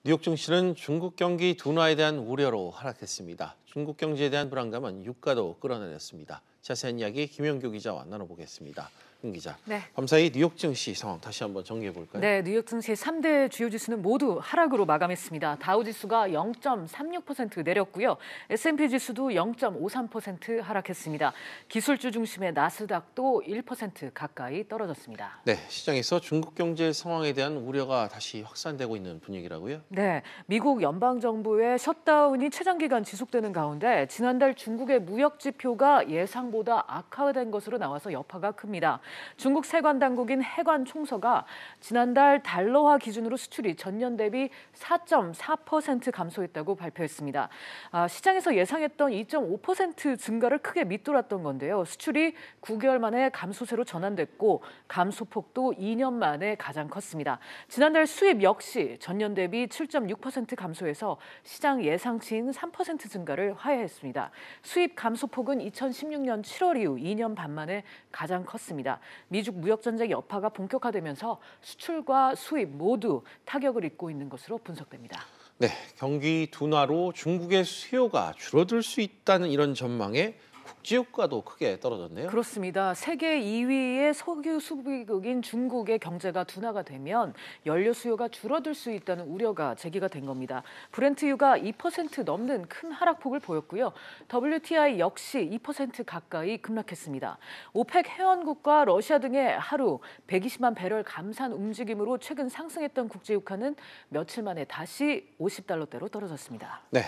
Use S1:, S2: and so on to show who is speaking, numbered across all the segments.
S1: 뉴욕 증시는 중국 경기 둔화에 대한 우려로 하락했습니다. 중국 경제에 대한 불안감은 유가도 끌어내렸습니다. 자세한 이야기 김영규 기자와 나눠보겠습니다. 김 기자,
S2: 네.
S1: 밤사이 뉴욕 증시 상황 다시 한번 정리해 볼까요?
S2: 네, 뉴욕 증시 3대 주요 지수는 모두 하락으로 마감했습니다. 다우 지수가 0.36% 내렸고요. S&P 지수도 0.53% 하락했습니다. 기술주 중심의 나스닥도 1% 가까이 떨어졌습니다.
S1: 네, 시장에서 중국 경제 상황에 대한 우려가 다시 확산되고 있는 분위기라고요?
S2: 네, 미국 연방정부의 셧다운이 최장기간 지속되는 가운데 지난달 중국의 무역 지표가 예상보다 악화된 것으로 나와서 여파가 큽니다. 중국 세관 당국인 해관 총서가 지난달 달러화 기준으로 수출이 전년 대비 4.4% 감소했다고 발표했습니다. 시장에서 예상했던 2.5% 증가를 크게 밑돌았던 건데요. 수출이 9개월 만에 감소세로 전환됐고 감소폭도 2년 만에 가장 컸습니다. 지난달 수입 역시 전년 대비 7.6% 감소해서 시장 예상치인 3% 증가를 화해했습니다. 수입 감소폭은 2016년 7월 이후 2년 반 만에 가장 컸습니다. 미중 무역 전쟁 여파가 본격화되면서 수출과 수입 모두 타격을 입고 있는 것으로 분석됩니다.
S1: 네, 경기 둔화로 중국의 수요가 줄어들 수 있다는 이런 전망에 국제유가도 크게 떨어졌네요.
S2: 그렇습니다. 세계 2위의 석유 수비국인 중국의 경제가 둔화가 되면 연료 수요가 줄어들 수 있다는 우려가 제기가 된 겁니다. 브렌트유가 2% 넘는 큰 하락폭을 보였고요. WTI 역시 2% 가까이 급락했습니다. 오펙 회원국과 러시아 등의 하루 120만 배럴 감산 움직임으로 최근 상승했던 국제유가는 며칠 만에 다시 $50대로 떨어졌습니다.
S1: 네.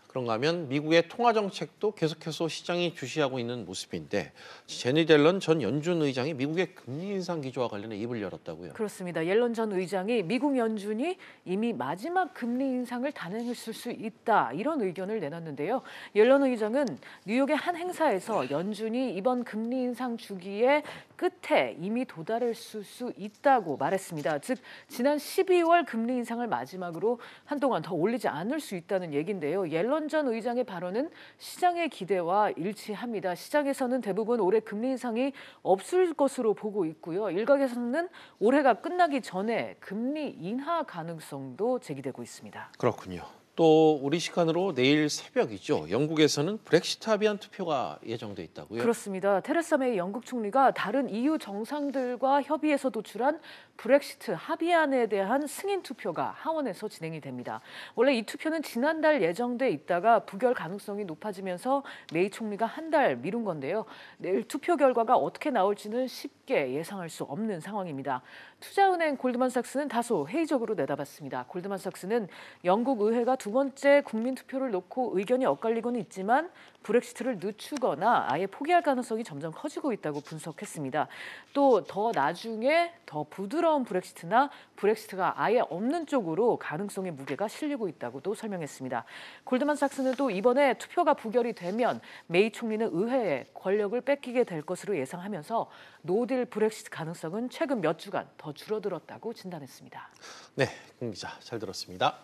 S1: 그런가 하면 미국의 통화 정책도 계속해서 시장이 주시하고 있는 모습인데 제닛 옐런 전 연준 의장이 미국의 금리 인상 기조와 관련해 입을 열었다고요?
S2: 그렇습니다. 옐런 전 의장이 미국 연준이 이미 마지막 금리 인상을 단행했을 수 있다 이런 의견을 내놨는데요. 옐런 의장은 뉴욕의 한 행사에서 연준이 이번 금리 인상 주기의 끝에 이미 도달했을 수 있다고 말했습니다. 즉 지난 12월 금리 인상을 마지막으로 한동안 더 올리지 않을 수 있다는 얘긴데요. 옐런 전 의장의 발언은 시장의 기대와 일치합니다. 시장에서는 대부분 올해 금리 인상이 없을 것으로 보고 있고요. 일각에서는 올해가 끝나기 전에 금리 인하 가능성도 제기되고 있습니다.
S1: 그렇군요. 또 우리 시간으로 내일 새벽이죠. 영국에서는 브렉시트 합의안 투표가 예정돼 있다고요?
S2: 그렇습니다. 테레사 메이 영국 총리가 다른 EU 정상들과 협의해서 도출한 브렉시트 합의안에 대한 승인 투표가 하원에서 진행이 됩니다. 원래 이 투표는 지난달 예정돼 있다가 부결 가능성이 높아지면서 메이 총리가 한 달 미룬 건데요. 내일 투표 결과가 어떻게 나올지는 쉽게 예상할 수 없는 상황입니다. 투자은행 골드만삭스는 다소 회의적으로 내다봤습니다. 골드만삭스는 영국 의회가 두 번째 국민투표를 놓고 의견이 엇갈리고는 있지만 브렉시트를 늦추거나 아예 포기할 가능성이 점점 커지고 있다고 분석했습니다. 또 더 나중에 더 부드러운 브렉시트나 브렉시트가 아예 없는 쪽으로 가능성의 무게가 실리고 있다고도 설명했습니다. 골드만삭스는 또 이번에 투표가 부결이 되면 메이 총리는 의회에 권력을 뺏기게 될 것으로 예상하면서 노딜 브렉시트 가능성은 최근 몇 주간 더 줄어들었다고 진단했습니다.
S1: 네, 김 기자 잘 들었습니다.